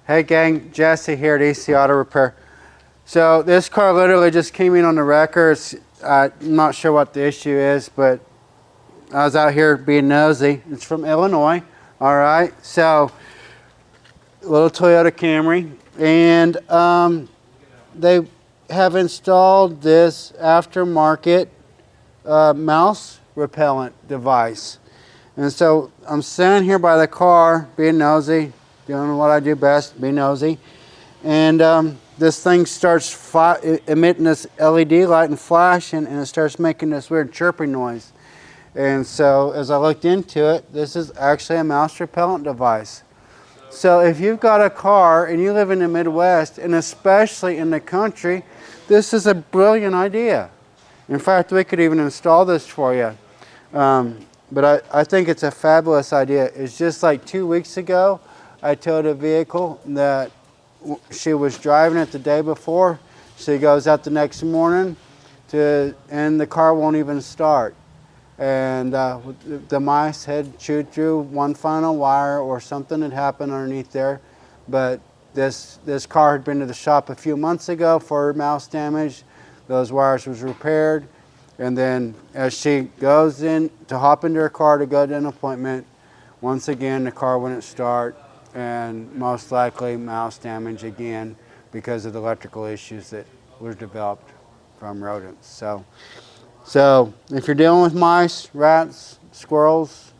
Hey gang, Jesse here at AC Auto Repair. So this car literally just came in on the records. I'm not sure what the issue is, but I was out here being nosy. It's from Illinois, all right? So, little Toyota Camry, and they have installed this aftermarket mouse repellent device. And so I'm standing here by the car being nosy, doing what I do best, be nosy. And this thing starts emitting this LED light and flashing, and it starts making this weird chirping noise. And so as I looked into it, this is actually a mouse repellent device. So if you've got a car and you live in the Midwest, and especially in the country, this is a brilliant idea. In fact, we could even install this for you. But I think it's a fabulous idea. It's just like 2 weeks ago, I towed a vehicle that she was driving it the day before. She goes out the next morning, and the car won't even start. And the mice had chewed through one final wire, or something had happened underneath there. But this car had been to the shop a few months ago for mouse damage. Those wires was repaired. And then as she goes in to hop into her car to go to an appointment, once again the car wouldn't start, and most likely mouse damage again because of the electrical issues that were developed from rodents. So if you're dealing with mice, rats, squirrels,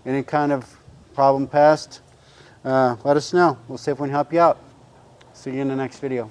any kind of problem pest, let us know. We'll see if we can help you out. See you in the next video.